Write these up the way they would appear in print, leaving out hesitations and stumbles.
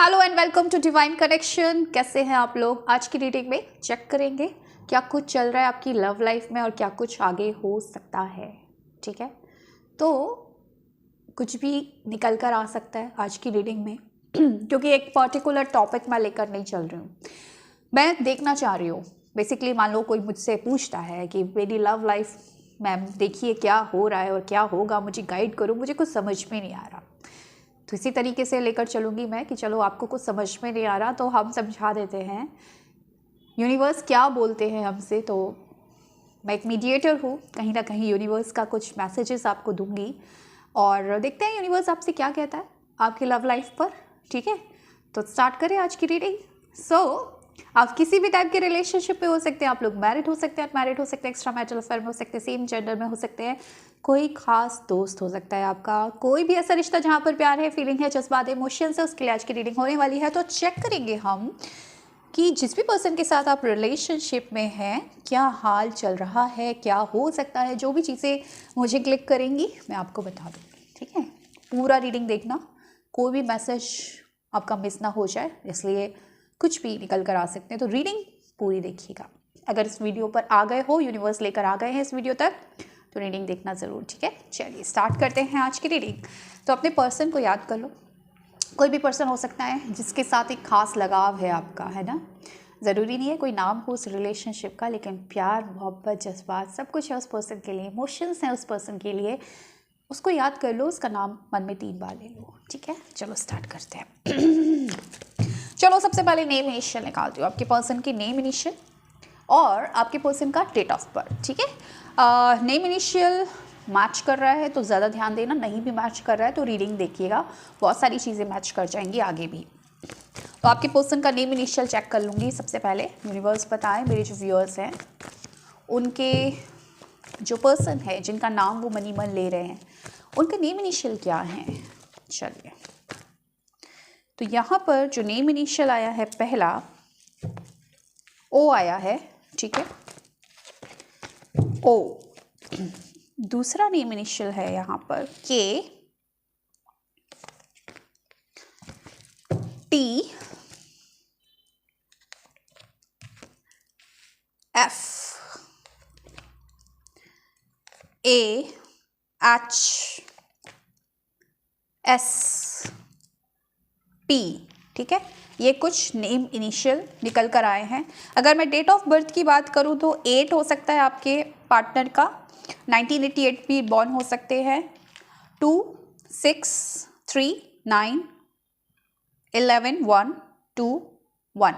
Hello and welcome to Divine Connection. कैसे हैं आप लोग? आज की रीडिंग में चेक करेंगे क्या कुछ चल रहा है आपकी लव लाइफ में और क्या कुछ आगे हो सकता है। ठीक है, तो कुछ भी निकल कर आ सकता है आज की रीडिंग में क्योंकि एक पर्टिकुलर टॉपिक मैं लेकर नहीं चल रही हूँ। मैं देखना चाह रही हूँ बेसिकली, मान लो कोई मुझसे पूछता है कि मेरी लव लाइफ मैम देखिए क्या हो रहा है और क्या होगा, मुझे गाइड करो, मुझे कुछ समझ में नहीं आ रहा। तो इसी तरीके से लेकर चलूँगी मैं कि चलो आपको कुछ समझ में नहीं आ रहा तो हम समझा देते हैं यूनिवर्स क्या बोलते हैं हमसे। तो मैं एक मीडिएटर हूँ, कहीं ना कहीं यूनिवर्स का कुछ मैसेजेस आपको दूंगी और देखते हैं यूनिवर्स आपसे क्या कहता है आपकी लव लाइफ पर। ठीक है, तो स्टार्ट करें आज की रीडिंग। आप किसी भी टाइप के रिलेशनशिप में हो सकते हैं, आप लोग मैरिड हो सकते हैं, अनमैरिड हो सकते हैं, एक्स्ट्रा मैरिटल अफेयर में हो सकते हैं, सेम जेंडर में हो सकते हैं, कोई खास दोस्त हो सकता है आपका, कोई भी ऐसा रिश्ता जहाँ पर प्यार है, फीलिंग है, जज्बात, इमोशंस है, उसके लिए आज की रीडिंग होने वाली है। तो चेक करेंगे हम कि जिस भी पर्सन के साथ आप रिलेशनशिप में हैं क्या हाल चल रहा है, क्या हो सकता है। जो भी चीज़ें मुझे क्लिक करेंगी मैं आपको बता दूँगी। ठीक है, पूरा रीडिंग देखना, कोई भी मैसेज आपका मिस ना हो जाए, इसलिए कुछ भी निकल कर आ सकते हैं। तो रीडिंग पूरी देखिएगा। अगर इस वीडियो पर आ गए हो, यूनिवर्स लेकर आ गए हैं इस वीडियो तक, तो रीडिंग देखना ज़रूर। ठीक है, चलिए स्टार्ट करते हैं आज की रीडिंग। तो अपने पर्सन को याद कर लो। कोई भी पर्सन हो सकता है जिसके साथ एक खास लगाव है आपका, है ना। ज़रूरी नहीं है कोई नाम हो उस रिलेशनशिप का, लेकिन प्यार, मोहब्बत, जज्बात सब कुछ है उस पर्सन के लिए, इमोशंस हैं उस पर्सन के लिए। उसको याद कर लो, उसका नाम मन में 3 बार ले लो। ठीक है, चलो स्टार्ट करते हैं। चलो सबसे पहले नेम इनिशियल निकालती हूँ, आपके पर्सन की नेम इनिशियल और आपके पर्सन का डेट ऑफ बर्थ। ठीक है, नेम इनिशियल मैच कर रहा है तो ज़्यादा ध्यान देना, नहीं भी मैच कर रहा है तो रीडिंग देखिएगा, बहुत सारी चीज़ें मैच कर जाएंगी आगे भी। तो आपके पर्सन का नेम इनिशियल चेक कर लूँगी सबसे पहले। यूनिवर्स बताएं, मेरे जो व्यूअर्स हैं उनके जो पर्सन है जिनका नाम वो मनी मन ले रहे हैं, उनका नेम इनिशियल क्या है। चलिए, तो यहाँ पर जो नेम इनिशियल आया है पहला ओ आया है। ठीक है, ओ। दूसरा नेम इनिशियल है यहाँ पर के, टी, एफ, ए, एच, एस, पी। ठीक है, ये कुछ नेम इनिशियल निकल कर आए हैं। अगर मैं डेट ऑफ बर्थ की बात करूँ तो 8 हो सकता है आपके पार्टनर का, 1988 भी बॉर्न हो सकते हैं, 2, 6, 3, 9, 11, 1, 2, 1।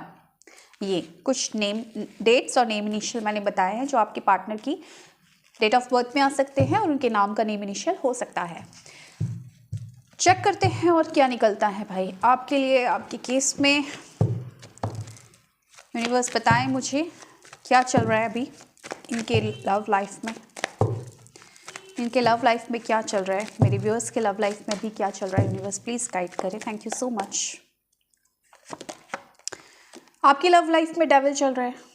ये कुछ नेम डेट्स और नेम इनिशियल मैंने बताए हैं जो आपके पार्टनर की डेट ऑफ बर्थ में आ सकते हैं और उनके नाम का नेम इनिशियल हो सकता है। चेक करते हैं और क्या निकलता है भाई आपके लिए, आपके केस में। यूनिवर्स बताएं मुझे क्या चल रहा है अभी इनके लव लाइफ में, इनके लव लाइफ में क्या चल रहा है, मेरे व्यूअर्स के लव लाइफ में भी क्या चल रहा है। यूनिवर्स प्लीज़ गाइड करें, थैंक यू सो मच। आपकी लव लाइफ में डेविल चल रहा है,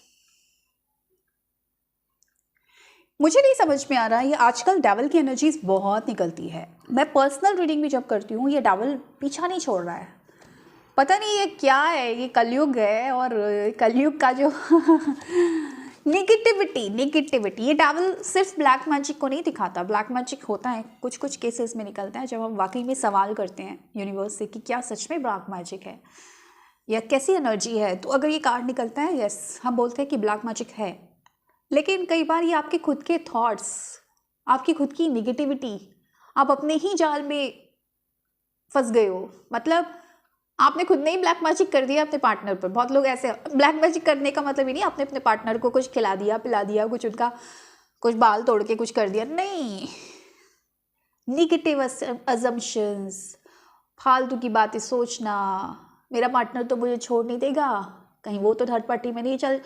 मुझे नहीं समझ में आ रहा है। ये आजकल डेविल की एनर्जीज बहुत निकलती है। मैं पर्सनल रीडिंग भी जब करती हूँ ये डेविल पीछा नहीं छोड़ रहा है, पता नहीं ये क्या है। ये कलयुग है और कलयुग का जो नेगेटिविटी, ये डेविल सिर्फ ब्लैक मैजिक को नहीं दिखाता। ब्लैक मैजिक होता है कुछ कुछ केसेस में निकलता है जब हम वाकई में सवाल करते हैं यूनिवर्स से कि क्या सच में ब्लैक मैजिक है या कैसी एनर्जी है। तो अगर ये कार्ड निकलता है, यस, हम बोलते हैं कि ब्लैक मैजिक है। लेकिन कई बार ये आपके खुद के थॉट्स, आपकी खुद की निगेटिविटी, आप अपने ही जाल में फंस गए हो। मतलब आपने खुद ने ही ब्लैक मैजिक कर दिया अपने पार्टनर पर। बहुत लोग ऐसे, ब्लैक मैजिक करने का मतलब ही नहीं आपने अपने पार्टनर को कुछ खिला दिया, पिला दिया, कुछ उनका कुछ बाल तोड़ के कुछ कर दिया, नहीं। निगेटिव अजम्पशंस, फालतू की बातें सोचना, मेरा पार्टनर तो मुझे छोड़ नहीं देगा, कहीं वो तो थर्ड पार्टी में नहीं चल,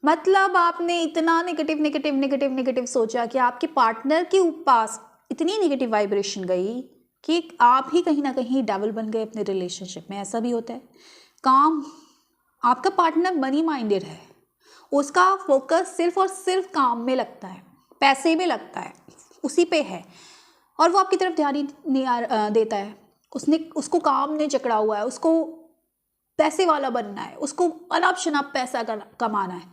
मतलब आपने इतना नेगेटिव सोचा कि आपके पार्टनर के पास इतनी नेगेटिव वाइब्रेशन गई कि आप ही कहीं ना कहीं डेविल बन गए अपने रिलेशनशिप में। ऐसा भी होता है। काम, आपका पार्टनर मनी माइंडेड है, उसका फोकस सिर्फ और सिर्फ काम में लगता है, पैसे में लगता है, उसी पे है, और वो आपकी तरफ ध्यान ही नहीं देता है। उसको काम ने जकड़ा हुआ है, उसको पैसे वाला बनना है, उसको अनाप शनाप पैसा कमाना है,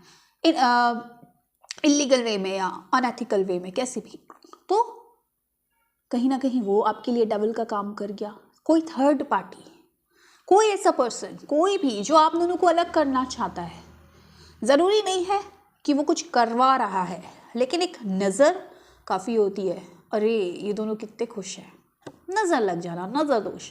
इलीगल वे में या अनएथिकल वे में, कैसे भी, तो कहीं ना कहीं वो आपके लिए डबल का काम कर गया। कोई थर्ड पार्टी, कोई ऐसा पर्सन, कोई भी जो आप दोनों को अलग करना चाहता है, ज़रूरी नहीं है कि वो कुछ करवा रहा है, लेकिन एक नज़र काफ़ी होती है। अरे ये दोनों कितने खुश हैं, नज़र लग जाना, नज़र दोष,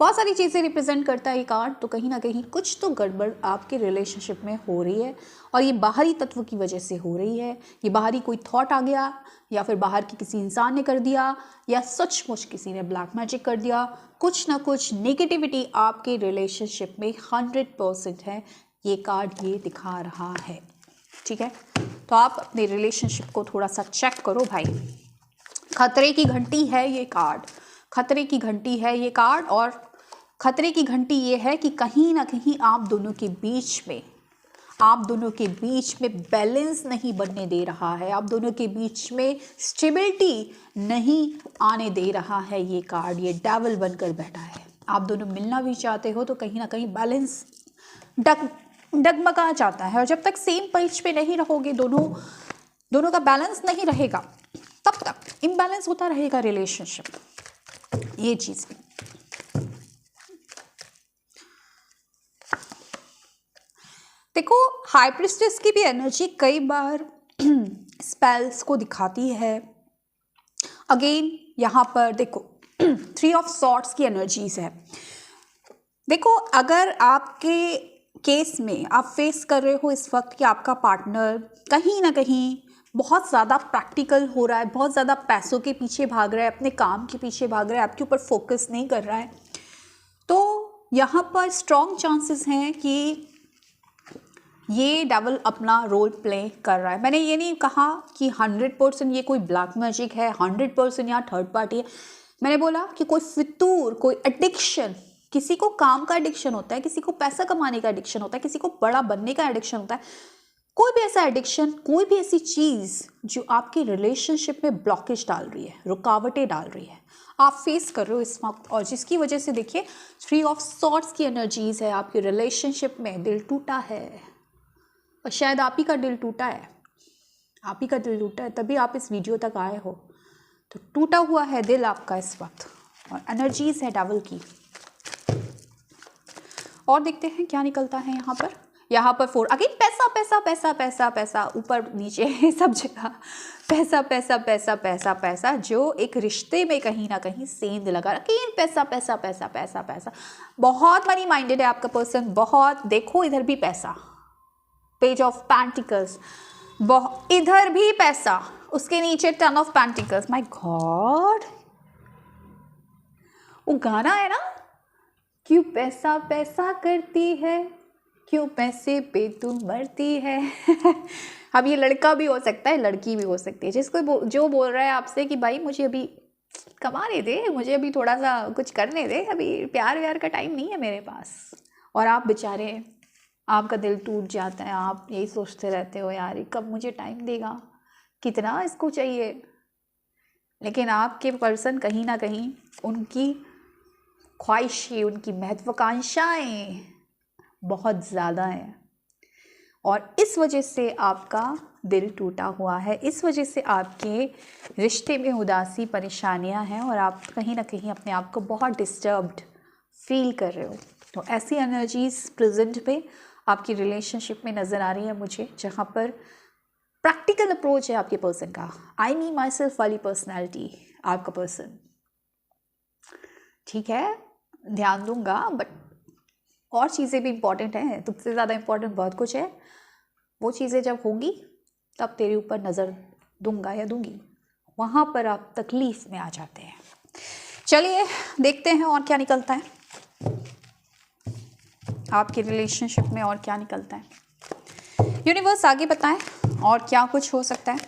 बहुत सारी चीज़ें रिप्रेजेंट करता है ये कार्ड। तो कहीं ना कहीं कुछ तो गड़बड़ आपके रिलेशनशिप में हो रही है, और ये बाहरी तत्व की वजह से हो रही है। ये बाहरी कोई थॉट आ गया, या फिर बाहर के किसी इंसान ने कर दिया, या सचमुच किसी ने ब्लैक मैजिक कर दिया। कुछ ना कुछ नेगेटिविटी आपके रिलेशनशिप में 100% है, ये कार्ड ये दिखा रहा है। ठीक है, तो आप अपने रिलेशनशिप को थोड़ा सा चेक करो भाई। खतरे की घंटी है ये कार्ड, खतरे की घंटी है ये कार्ड, और खतरे की घंटी ये है कि कहीं ना कहीं आप दोनों के बीच में बैलेंस नहीं बनने दे रहा है, आप दोनों के बीच में स्टेबिलिटी नहीं आने दे रहा है ये कार्ड। ये डेविल बनकर बैठा है। आप दोनों मिलना भी चाहते हो तो कहीं ना कहीं बैलेंस डगमगा जाता है, और जब तक सेम पेज पे नहीं रहोगे, दोनों का बैलेंस नहीं रहेगा, तब तक इम्बैलेंस होता रहेगा रिलेशनशिप। ये चीज़ देखो, हाई प्रिस्टेस की भी एनर्जी कई बार स्पेल्स को दिखाती है। अगेन यहाँ पर देखो 3 ऑफ सॉर्ड्स की एनर्जीज है। देखो, अगर आपके केस में आप फेस कर रहे हो इस वक्त कि आपका पार्टनर कहीं ना कहीं बहुत ज़्यादा प्रैक्टिकल हो रहा है, बहुत ज़्यादा पैसों के पीछे भाग रहा है, अपने काम के पीछे भाग रहा है, आपके ऊपर फोकस नहीं कर रहा है, तो यहाँ पर स्ट्रॉन्ग चांसेस हैं कि ये डेविल अपना रोल प्ले कर रहा है। मैंने ये नहीं कहा कि 100% ये कोई ब्लैक मैजिक है, 100% यहाँ थर्ड पार्टी है। मैंने बोला कि कोई फितूर, कोई एडिक्शन, किसी को काम का एडिक्शन होता है, किसी को पैसा कमाने का एडिक्शन होता है, किसी को बड़ा बनने का एडिक्शन होता है। कोई भी ऐसा एडिक्शन, कोई भी ऐसी चीज़ जो आपके रिलेशनशिप में ब्लॉकेज डाल रही है, रुकावटें डाल रही है, आप फेस कर रहे हो इस वक्त, और जिसकी वजह से देखिए 3 ऑफ सॉर्ड्स की एनर्जीज है। आपके रिलेशनशिप में दिल टूटा है, और शायद आप ही का दिल टूटा है, आप ही का दिल टूटा है, तभी आप इस वीडियो तक आए हो। तो टूटा हुआ है दिल आपका इस वक्त, और एनर्जीज है डेविल की। और देखते हैं क्या निकलता है यहाँ पर। 4 अगेन पैसा पैसा पैसा पैसा पैसा, ऊपर नीचे सब जगह पैसा पैसा पैसा पैसा पैसा, जो एक रिश्ते में कहीं ना कहीं सेंध लगा। अगेन पैसा पैसा पैसा पैसा पैसा, बहुत मनी माइंडेड है आपका पर्सन, बहुत। देखो इधर भी पैसा, पेज ऑफ पेंटिकल्स, इधर भी पैसा, उसके नीचे 10 ऑफ पेंटिकल्स। माय गॉड, वो गाना है ना, क्यों पैसा पैसा करती है, क्यों पैसे पे तू मरती है। अब ये लड़का भी हो सकता है, लड़की भी हो सकती है, जिसको जो बोल रहा है आपसे कि भाई मुझे अभी कमाने दे, मुझे अभी थोड़ा सा कुछ करने दे, अभी प्यार व्यार का टाइम नहीं है मेरे पास। और आप बेचारे, आपका दिल टूट जाता है, आप यही सोचते रहते हो यार कब मुझे टाइम देगा, कितना इसको चाहिए। लेकिन आपके पर्सन कहीं ना कहीं, उनकी ख्वाहिशें, उनकी महत्वाकांक्षाएं बहुत ज़्यादा हैं, और इस वजह से आपका दिल टूटा हुआ है, इस वजह से आपके रिश्ते में उदासी, परेशानियां हैं, और आप कहीं ना कहीं अपने आप को बहुत डिस्टर्ब्ड फील कर रहे हो। तो ऐसी एनर्जीज प्रेजेंट पे आपकी रिलेशनशिप में नज़र आ रही है मुझे, जहाँ पर प्रैक्टिकल अप्रोच है आपके पर्सन का। आई मी माई सेल्फ वाली पर्सनैलिटी आपका पर्सन। ठीक है, ध्यान दूंगा, बट और चीज़ें भी इम्पॉर्टेंट हैं, तुमसे ज़्यादा इम्पॉर्टेंट बहुत कुछ है। वो चीज़ें जब होंगी तब तेरे ऊपर नज़र दूंगा या दूंगी, वहाँ पर आप तकलीफ़ में आ जाते हैं। चलिए देखते हैं और क्या निकलता है आपके रिलेशनशिप में, और क्या निकलता है। यूनिवर्स आगे बताएं और क्या कुछ हो सकता है,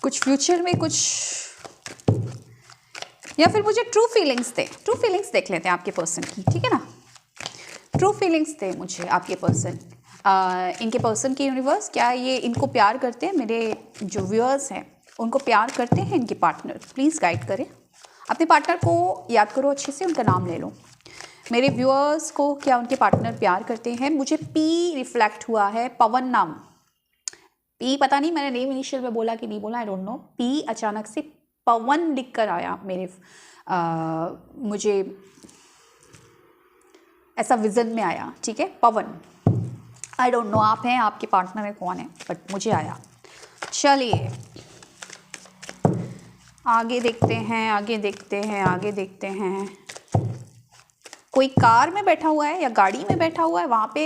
कुछ फ्यूचर में कुछ, या फिर मुझे ट्रू फीलिंग्स दे। ट्रू फीलिंग्स देख लेते हैं आपके पर्सन की, ठीक है ना। ट्रू फीलिंग्स दे मुझे आपके पर्सन, इनके पर्सन की यूनिवर्स। क्या ये इनको प्यार करते हैं, मेरे जो व्यूअर्स हैं उनको प्यार करते हैं इनके पार्टनर? प्लीज़ गाइड करें। अपने पार्टनर को याद करो अच्छे से, उनका नाम ले लो। मेरे व्यूअर्स को क्या उनके पार्टनर प्यार करते हैं? मुझे पी रिफ्लेक्ट हुआ है, पवन नाम। पी पता नहीं मैंने नेम इनिशियल में बोला कि नहीं बोला, आई डोंट नो। पी अचानक से पवन लिख कर आया मेरे मुझे ऐसा विजन में आया, ठीक है, पवन। आई डोंट नो आप हैं, आपके पार्टनर में कौन है, बट मुझे आया। चलिए आगे देखते हैं, आगे देखते हैं, आगे देखते हैं। कोई कार में बैठा हुआ है या गाड़ी में बैठा हुआ है वहाँ पे।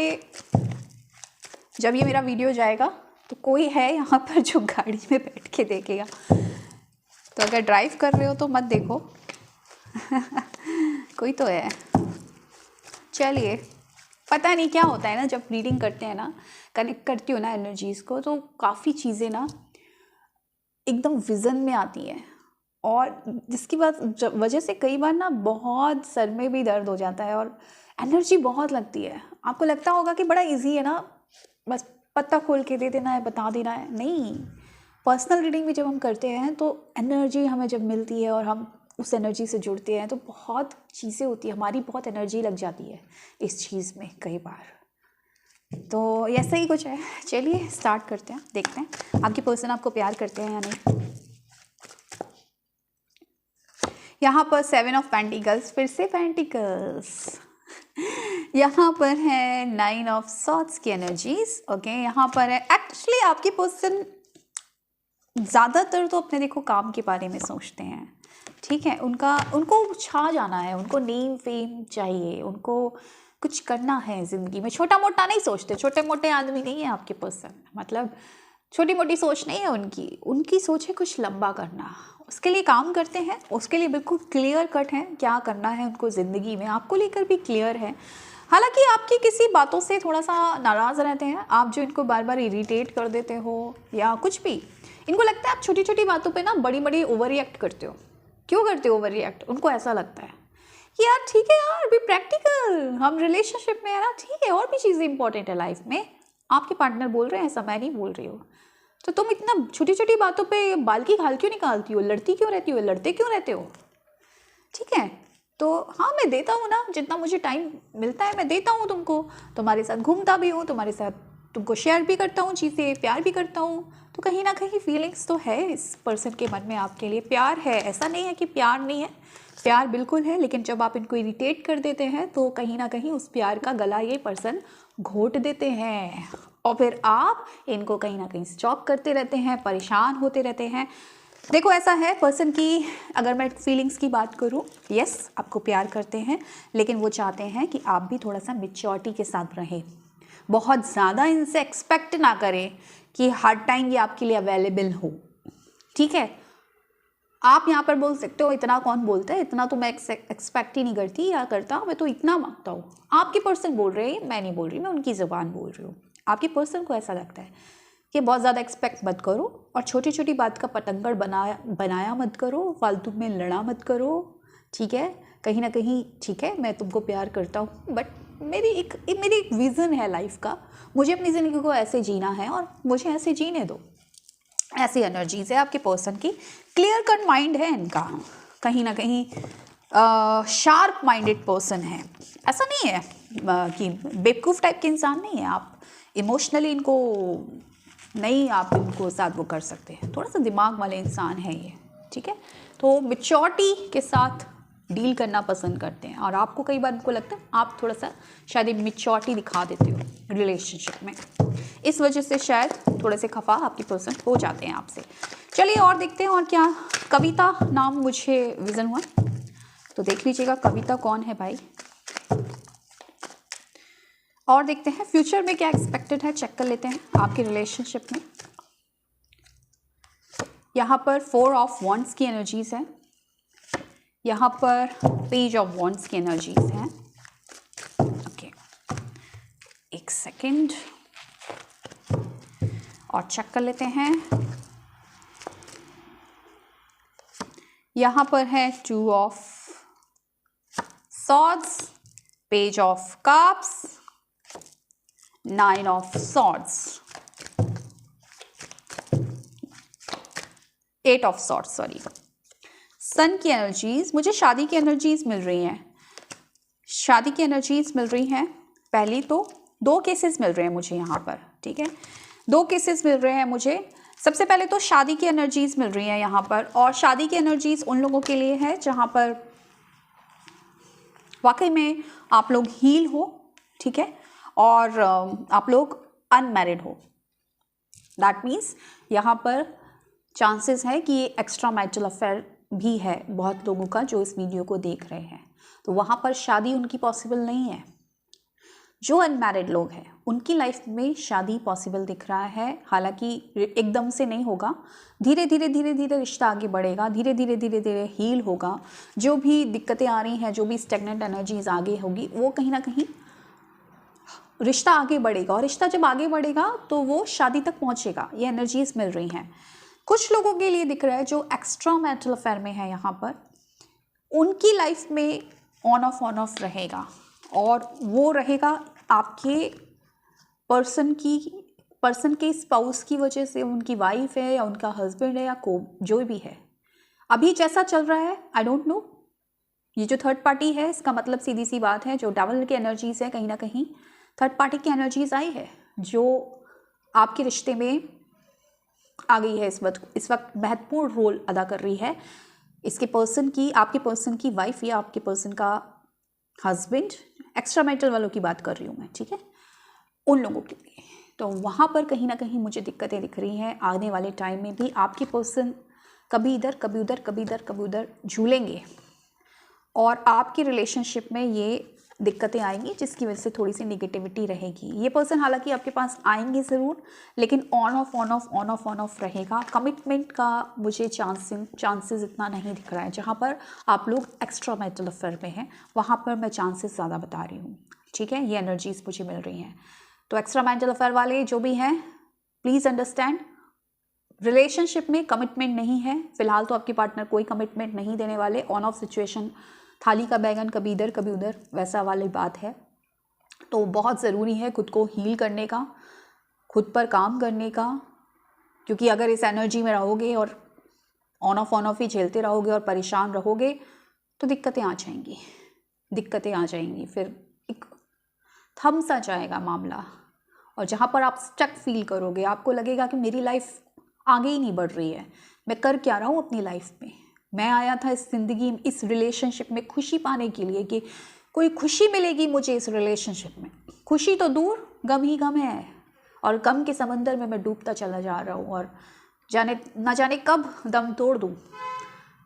जब ये मेरा वीडियो जाएगा तो कोई है यहाँ पर जो गाड़ी में बैठ के देखेगा। तो अगर ड्राइव कर रहे हो तो मत देखो कोई तो है। चलिए, पता नहीं क्या होता है ना, जब रीडिंग करते हैं ना, कनेक्ट करती हो ना एनर्जीज़ को, तो काफ़ी चीज़ें ना एकदम विज़न में आती हैं, और जिसकी वजह से कई बार ना बहुत सर में भी दर्द हो जाता है और एनर्जी बहुत लगती है। आपको लगता होगा कि बड़ा इजी है ना, बस पत्ता खोल के दे देना है, बता देना है। नहीं, पर्सनल रीडिंग भी जब हम करते हैं तो एनर्जी हमें जब मिलती है और हम उस एनर्जी से जुड़ते हैं तो बहुत चीज़ें होती है, हमारी बहुत एनर्जी लग जाती है इस चीज़ में कई बार। तो ऐसा ही कुछ है। चलिए स्टार्ट करते हैं, देखते हैं आपके पर्सन आपको प्यार करते हैं या नहीं। यहाँ पर 7 ऑफ पेंटिकल्स, फिर से पेंटिकल्स। यहाँ पर है 9 ऑफ सॉर्ड्स की एनर्जीज। ओके, यहाँ पर है एक्चुअली आपके पर्सन ज़्यादातर तो अपने देखो काम के बारे में सोचते हैं, ठीक है। उनको छा जाना है, उनको नेम फेम चाहिए, उनको कुछ करना है ज़िंदगी में। छोटा मोटा नहीं सोचते, छोटे मोटे आदमी नहीं है आपके पर्सन, मतलब छोटी मोटी सोच नहीं है उनकी सोच है कुछ लंबा करना। उसके लिए काम करते हैं, उसके लिए बिल्कुल क्लियर कट है क्या करना है उनको ज़िंदगी में, आपको लेकर भी क्लियर है। हालांकि आपकी किसी बातों से थोड़ा सा नाराज़ रहते हैं आप, जो इनको बार बार इरिटेट कर देते हो या कुछ भी। इनको लगता है आप छोटी छोटी बातों पे ना बड़ी बड़ी ओवर रिएक्ट करते हो। क्यों करते हो ओवर रिएक्ट? उनको ऐसा लगता है कि यार ठीक है यार, बी प्रैक्टिकल, हम रिलेशनशिप में है ना, ठीक है, और भी चीज़ें इंपॉर्टेंट है लाइफ में। आपके पार्टनर बोल रहे हैं ऐसा, मैं नहीं बोल रही हूँ। तो तुम इतना छोटी छोटी बातों पे बाल की खाल क्यों निकालती हो, लड़ती क्यों रहती हो, लड़ते क्यों रहते हो, ठीक है। तो हाँ, मैं देता हूँ ना, जितना मुझे टाइम मिलता है मैं देता हूँ तुमको, तुम्हारे साथ घूमता भी हूँ, तुम्हारे साथ तुमको शेयर भी करता हूँ चीज़ें, प्यार भी करता हूँ। तो कहीं ना कहीं फीलिंग्स तो है इस पर्सन के मन में आपके लिए, प्यार है, ऐसा नहीं है कि प्यार नहीं है, प्यार बिल्कुल है। लेकिन जब आप इनको इरिटेट कर देते हैं तो कहीं ना कहीं उस प्यार का गला ये पर्सन घोट देते हैं, और फिर आप इनको कहीं ना कहीं स्टॉप करते रहते हैं, परेशान होते रहते हैं। देखो ऐसा है पर्सन की, अगर मैं फीलिंग्स की बात करूं, यस आपको प्यार करते हैं, लेकिन वो चाहते हैं कि आप भी थोड़ा सा मैच्योरिटी के साथ रहें। बहुत ज़्यादा इनसे एक्सपेक्ट ना करें कि हर टाइम ये आपके लिए अवेलेबल हो, ठीक है। आप यहाँ पर बोल सकते हो इतना कौन बोलता है, इतना तो मैं एक्सपेक्ट ही नहीं करती या करता, मैं तो इतना मांगता हूँ। आपके पर्सन बोल रहे हैं, मैं नहीं बोल रही, मैं उनकी ज़ुबान बोल रही हूँ। आपके पर्सन को ऐसा लगता है कि बहुत ज़्यादा एक्सपेक्ट मत करो, और छोटी छोटी बात का पतंगड़ बनाया मत करो, फालतू में लड़ा मत करो, ठीक है। कहीं ना कहीं ठीक है, मैं तुमको प्यार करता हूँ, बट मेरी एक विज़न है लाइफ का, मुझे अपनी ज़िंदगी को ऐसे जीना है और मुझे ऐसे जीने दो। ऐसी एनर्जीज है आपके पर्सन की, क्लियर कट माइंड है इनका, कहीं ना कहीं शार्प माइंडेड पर्सन है। ऐसा नहीं है कि बेवकूफ़ टाइप के इंसान नहीं है आप। इमोशनली इनको नहीं, आप इनको साथ वो कर सकते हैं, थोड़ा सा दिमाग वाले इंसान है ये, ठीक है। तो मैच्योरिटी के साथ डील करना पसंद करते हैं, और आपको कई बार उनको लगता है आप थोड़ा सा शायद मैच्योरिटी दिखा देते हो रिलेशनशिप में, इस वजह से शायद थोड़े से खफा आपकी पर्सन हो जाते हैं आपसे। चलिए और देखते हैं, और क्या कविता नाम मुझे विजन हुआ, तो देख लीजिएगा कविता कौन है भाई। और देखते हैं फ्यूचर में क्या एक्सपेक्टेड है, चेक कर लेते हैं आपके रिलेशनशिप में। यहाँ पर 4 ऑफ वॉन्ड्स की एनर्जीज है, यहाँ पर पेज ऑफ वॉन्ड्स की एनर्जीज हैं। ओके, एक सेकेंड और चेक कर लेते हैं। यहाँ पर है 2 of swords, page of cups, 9 of swords, 8 of swords, sorry. Sun की एनर्जीज, मुझे शादी की एनर्जीज मिल रही हैं, शादी की एनर्जीज मिल रही हैं। पहली तो 2 केसेस मिल रहे हैं मुझे यहाँ पर, ठीक है, 2 केसेस मिल रहे हैं मुझे। सबसे पहले तो शादी की एनर्जीज मिल रही हैं यहाँ पर, और शादी की एनर्जीज उन लोगों के लिए है जहाँ पर वाकई में आप लोग हील हो, ठीक है, और आप लोग अनमैरिड हो। दैट मीन्स यहाँ पर चांसेस है कि ये एक्स्ट्रा मैरिटल अफेयर भी है बहुत लोगों का जो इस वीडियो को देख रहे हैं, तो वहाँ पर शादी उनकी पॉसिबल नहीं है। जो अनमैरिड लोग हैं उनकी लाइफ में शादी पॉसिबल दिख रहा है, हालांकि एकदम से नहीं होगा, धीरे धीरे रिश्ता आगे बढ़ेगा, धीरे धीरे हील होगा। जो भी दिक्कतें आ रही हैं, जो भी स्टेगनेंट एनर्जीज आगे होगी, वो कहीं ना कहीं रिश्ता आगे बढ़ेगा, और रिश्ता जब आगे बढ़ेगा तो वो शादी तक पहुंचेगा। ये एनर्जीज मिल रही हैं। कुछ लोगों के लिए दिख रहा है जो एक्स्ट्रा मैरिटल अफेयर में है यहाँ पर, उनकी लाइफ में ऑन ऑफ रहेगा, और वो रहेगा आपके पर्सन के स्पाउस की वजह से, उनकी वाइफ है या उनका हस्बैंड है या जो भी है। अभी जैसा चल रहा है आई डोंट नो, ये जो थर्ड पार्टी है इसका मतलब सीधी सी बात है, जो डेविल की एनर्जीज है कहीं ना कहीं थर्ड पार्टी की एनर्जीज आई है जो आपके रिश्ते में आ गई है। इस वक्त महत्वपूर्ण रोल अदा कर रही है इसके पर्सन की, आपके पर्सन की वाइफ या आपके पर्सन का हस्बैंड। एक्स्ट्रा मैरिटल वालों की बात कर रही हूँ मैं, ठीक है, उन लोगों के लिए। तो वहाँ पर कहीं ना कहीं मुझे दिक्कतें दिख रही हैं। आने वाले टाइम में भी आपके पर्सन कभी इधर कभी उधर कभी इधर कभी उधर झूलेंगे, और आपकी रिलेशनशिप में ये दिक्कतें आएंगी जिसकी वजह से थोड़ी सी निगेटिविटी रहेगी। ये पर्सन हालांकि आपके पास आएंगे ज़रूर, लेकिन ऑन ऑफ रहेगा। कमिटमेंट का मुझे चांसेस इतना नहीं दिख रहा है। जहाँ पर आप लोग एक्स्ट्रा मैरिटल अफेयर में हैं वहाँ पर मैं चांसेस ज़्यादा बता रही हूँ, ठीक है, ये एनर्जीज मुझे मिल रही हैं। तो एक्स्ट्रा मैरिटल अफेयर वाले जो भी हैं प्लीज़ अंडरस्टैंड, रिलेशनशिप में कमिटमेंट नहीं है फिलहाल, तो आपके पार्टनर कोई कमिटमेंट नहीं देने वाले। ऑन ऑफ सिचुएशन, थाली का बैगन कभी इधर कभी उधर वैसा वाली बात है। तो बहुत ज़रूरी है खुद को हील करने का, खुद पर काम करने का, क्योंकि अगर इस एनर्जी में रहोगे और ऑन ऑफ ही झेलते रहोगे और परेशान रहोगे तो दिक्कतें आ जाएंगी, फिर एक थम सा जाएगा मामला। और जहाँ पर आप स्टक फील करोगे, आपको लगेगा कि मेरी लाइफ आगे ही नहीं बढ़ रही है, मैं कर क्या रहा हूँ अपनी लाइफ में। मैं आया था इस ज़िंदगी, इस रिलेशनशिप में खुशी पाने के लिए कि कोई खुशी मिलेगी मुझे इस रिलेशनशिप में। खुशी तो दूर, गम ही गम है, और गम के समंदर में मैं डूबता चला जा रहा हूँ, और ना जाने कब दम तोड़ दूँ।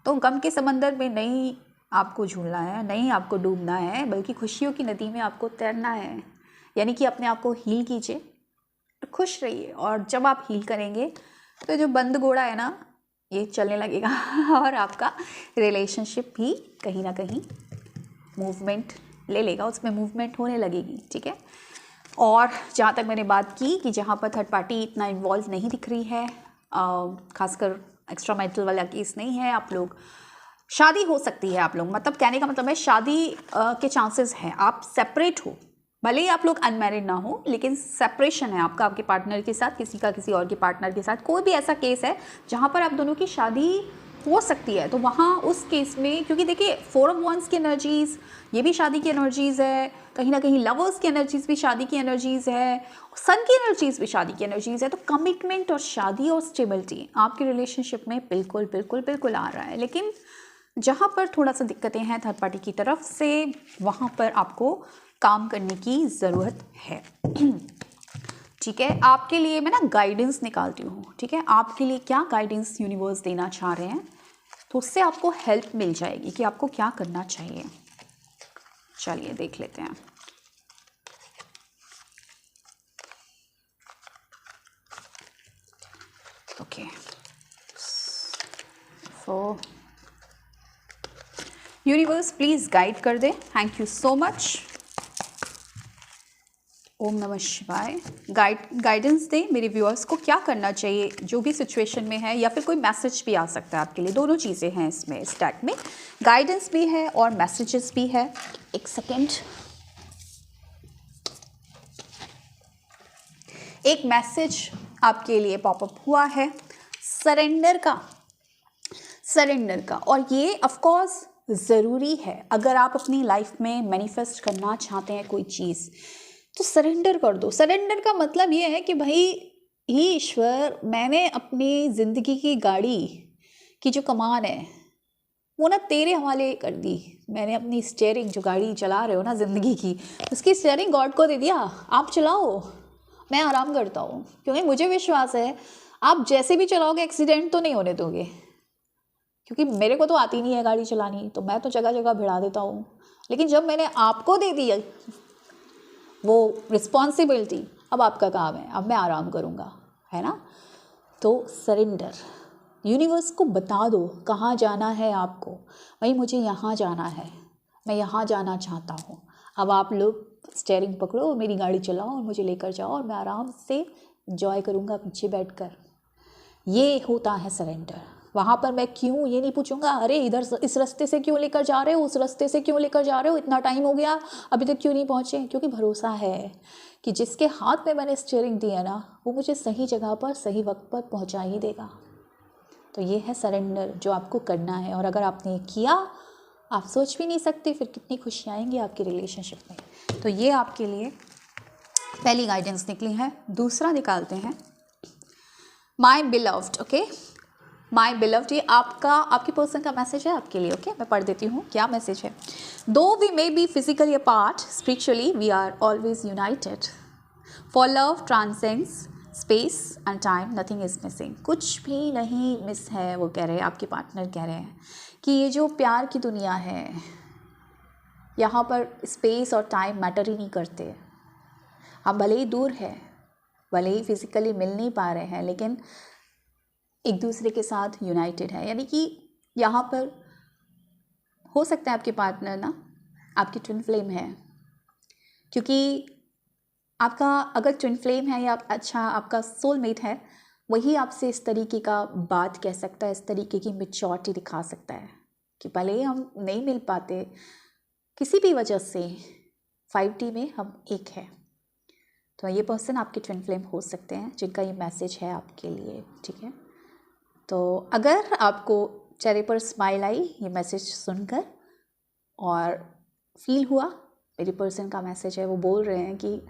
तो गम के समंदर में नहीं आपको झूलना है, नहीं आपको डूबना है, बल्कि खुशियों की नदी में आपको तैरना है। यानी कि अपने आप को हील कीजिए, खुश रहिए, और जब आप हील करेंगे तो जो बंद घोड़ा है ना ये चलने लगेगा, और आपका रिलेशनशिप भी कहीं ना कहीं मूवमेंट ले लेगा, उसमें मूवमेंट होने लगेगी, ठीक है। और जहाँ तक मैंने बात की कि जहाँ पर थर्ड पार्टी इतना इन्वॉल्व नहीं दिख रही है, खासकर एक्स्ट्रा मैरिटल वाला केस नहीं है, आप लोग शादी हो सकती है, आप लोग मतलब कहने का मतलब है शादी के चांसेस हैं। आप सेपरेट हो, भले ही आप लोग अनमैरिड ना हो, लेकिन सेपरेशन है आपका आपके पार्टनर के साथ, किसी का किसी और के पार्टनर के साथ। कोई भी ऐसा केस है जहाँ पर आप दोनों की शादी हो सकती है, तो वहाँ उस केस में, क्योंकि देखिए 4 of Wands की एनर्जीज़ ये भी शादी की एनर्जीज़ है, कहीं ना कहीं लवर्स की एनर्जीज़ भी शादी की एनर्जीज़ है, सन की एनर्जीज़ भी शादी की एनर्जीज़ है। तो कमिटमेंट और शादी और स्टेबिलिटी आपकी रिलेशनशिप में बिल्कुल बिल्कुल बिल्कुल आ रहा है। लेकिन जहाँ पर थोड़ा सा दिक्कतें हैं थर्ड पार्टी की तरफ से, वहाँ पर आपको काम करने की ज़रूरत है, ठीक है। आपके लिए मैं ना गाइडेंस निकालती हूँ, ठीक है, आपके लिए क्या गाइडेंस यूनिवर्स देना चाह रहे हैं, तो उससे आपको हेल्प मिल जाएगी कि आपको क्या करना चाहिए। चलिए देख लेते हैं। Okay, so universe please guide कर दे। Thank you so much. ओम नमः शिवाय। गाइडेंस दें मेरे व्यूअर्स को, क्या करना चाहिए जो भी सिचुएशन में है, या फिर कोई मैसेज भी आ सकता है आपके लिए। दोनों चीज़ें हैं इसमें, इस टैग में गाइडेंस भी है और मैसेजेस भी है। एक सेकेंड, एक मैसेज आपके लिए पॉपअप हुआ है सरेंडर का, और ये ऑफ कोर्स ज़रूरी है। अगर आप अपनी लाइफ में मैनिफेस्ट करना चाहते हैं कोई चीज़, तो सरेंडर कर दो। सरेंडर का मतलब ये है कि भाई हे ईश्वर, मैंने अपनी ज़िंदगी की गाड़ी की जो कमान है वो ना तेरे हवाले कर दी। मैंने अपनी स्टीयरिंग, जो गाड़ी चला रहे हो ना ज़िंदगी की, उसकी स्टीयरिंग गॉड को दे दिया। आप चलाओ, मैं आराम करता हूँ, क्योंकि मुझे विश्वास है आप जैसे भी चलाओगे एक्सीडेंट तो नहीं होने दोगे। क्योंकि मेरे को तो आती नहीं है गाड़ी चलानी, तो मैं तो जगह जगह भिड़ा देता हूँ। लेकिन जब मैंने आपको दे दी वो रिस्पॉन्सिबिलिटी, अब आपका काम है, अब मैं आराम करूँगा, है ना। तो सरेंडर, यूनिवर्स को बता दो कहाँ जाना है आपको। भाई मुझे यहाँ जाना है, मैं यहाँ जाना चाहता हूँ। अब आप लोग स्टीयरिंग पकड़ो और मेरी गाड़ी चलाओ और मुझे लेकर जाओ, और मैं आराम से एंजॉय करूँगा पीछे बैठकर। ये होता है सरेंडर। वहाँ पर मैं क्यों ये नहीं पूछूंगा, अरे इधर इस रास्ते से क्यों लेकर जा रहे हो, उस रास्ते से क्यों लेकर जा रहे हो, इतना टाइम हो गया अभी तक क्यों नहीं पहुँचे। क्योंकि भरोसा है कि जिसके हाथ में मैंने स्टीयरिंग दी है ना, वो मुझे सही जगह पर सही वक्त पर पहुँचा ही देगा। तो ये है सरेंडर जो आपको करना है। और अगर आपने किया, आप सोच भी नहीं सकते फिर कितनी खुशी आएंगी आपके रिलेशनशिप में। तो ये आपके लिए पहली गाइडेंस निकली है। दूसरा निकालते हैं, माई बिलव्ड। ओके, माई बिलव्ड, ये आपकी पर्सन का मैसेज है आपके लिए। ओके, मैं पढ़ देती हूँ क्या मैसेज है। Though we may be physically apart, spiritually we are always united. For love transcends space and time, nothing is missing. कुछ भी नहीं मिस है, वो कह रहे हैं, आपके पार्टनर कह रहे हैं कि ये जो प्यार की दुनिया है, यहाँ पर स्पेस और टाइम मैटर ही नहीं करते। हम भले ही दूर है, भले ही फिजिकली मिल नहीं पा रहे हैं, लेकिन एक दूसरे के साथ यूनाइटेड है। यानी कि यहाँ पर हो सकता है आपके पार्टनर ना आपकी ट्विन फ्लेम है, क्योंकि आपका अगर ट्विन फ्लेम है या अच्छा आपका सोलमेट है, वही आपसे इस तरीके का बात कह सकता है, इस तरीके की मैच्योरिटी दिखा सकता है कि भले ही हम नहीं मिल पाते किसी भी वजह से, 5D में हम एक है। तो ये पर्सन आपके ट्विन फ्लेम हो सकते हैं जिनका ये मैसेज है आपके लिए, ठीक है। तो अगर आपको चेहरे पर स्माइल आई ये मैसेज सुनकर और फील हुआ मेरी पर्सन का मैसेज है, वो बोल रहे हैं कि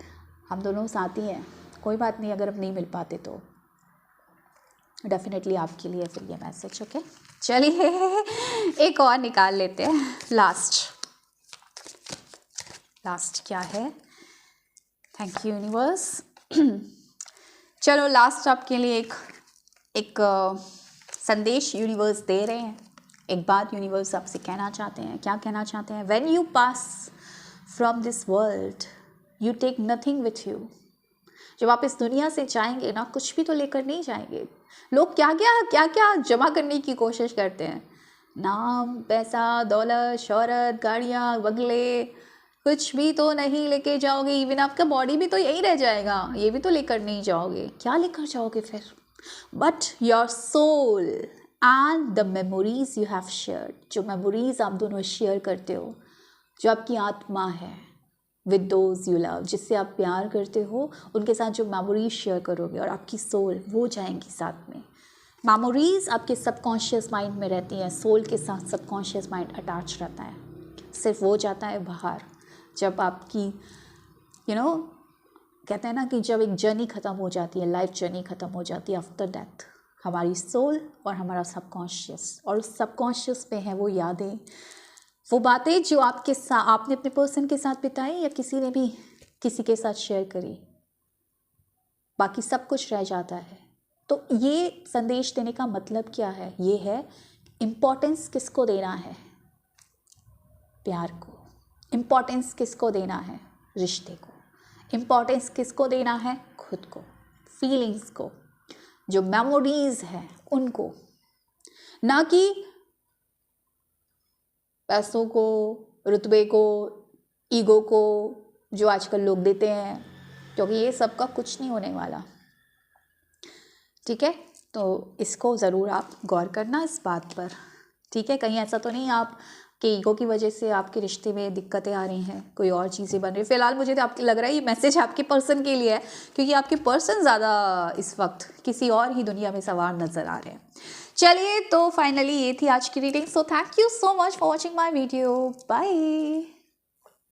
हम दोनों साथी हैं, कोई बात नहीं अगर हम नहीं मिल पाते तो डेफिनेटली आपके लिए फिर ये मैसेज। ओके, चलिए एक और निकाल लेते हैं। लास्ट क्या है, थैंक यू यूनिवर्स। चलो लास्ट आपके लिए एक संदेश यूनिवर्स दे रहे हैं। एक बात यूनिवर्स आपसे कहना चाहते हैं। क्या कहना चाहते हैं? When you pass from this world you take nothing with you. जब आप इस दुनिया से जाएंगे ना, कुछ भी तो लेकर नहीं जाएंगे। लोग क्या क्या जमा करने की कोशिश करते हैं, नाम, पैसा, दौलत, शोहरत, गाड़ियाँ, बंगले, कुछ भी तो नहीं लेके जाओगे। इवन आपका बॉडी भी तो यही रह जाएगा, ये भी तो लेकर नहीं जाओगे। क्या लेकर जाओगे फिर? But your soul and the memories you have shared, जो मेमोरीज आप दोनों शेयर करते हो, जो आपकी आत्मा है विद दोज यू लव, जिससे आप प्यार करते हो, उनके साथ जो मेमोरीज शेयर करोगे और आपकी सोल, वो जाएंगी साथ में। मेमोरीज आपके सबकॉन्शियस माइंड में रहती हैं, सोल के साथ सबकॉन्शियस माइंड अटैच रहता है। सिर्फ वो जाता है बाहर जब आपकी कहते हैं ना कि जब एक जर्नी ख़त्म हो जाती है, लाइफ जर्नी ख़त्म हो जाती है, आफ्टर डेथ हमारी सोल और हमारा सबकॉन्शियस, और उस सबकॉन्शियस पे है वो यादें, वो बातें जो आपने अपने पर्सन के साथ बिताई या किसी ने भी किसी के साथ शेयर करी, बाकी सब कुछ रह जाता है। तो ये संदेश देने का मतलब क्या है? ये है इम्पोर्टेंस किसको देना है? प्यार को। इम्पोर्टेंस किसको देना है? रिश्ते को। इम्पोर्टेंस किसको देना है? खुद को, फीलिंग्स को, जो मेमोरीज है उनको, ना कि पैसों को, रुतबे को, ईगो को, जो आजकल लोग देते हैं, क्योंकि ये सबका कुछ नहीं होने वाला, ठीक है। तो इसको ज़रूर आप गौर करना इस बात पर, ठीक है। कहीं ऐसा तो नहीं आप कि ईगो की वजह से आपके रिश्ते में दिक्कतें आ रही हैं, कोई और चीज़ें बन रही। फ़िलहाल मुझे तो आपको लग रहा है ये मैसेज आपके पर्सन के लिए है, क्योंकि आपके पर्सन ज़्यादा इस वक्त किसी और ही दुनिया में सवार नज़र आ रहे हैं। चलिए, तो फाइनली ये थी आज की reading. So thank you so much for watching my video. Bye.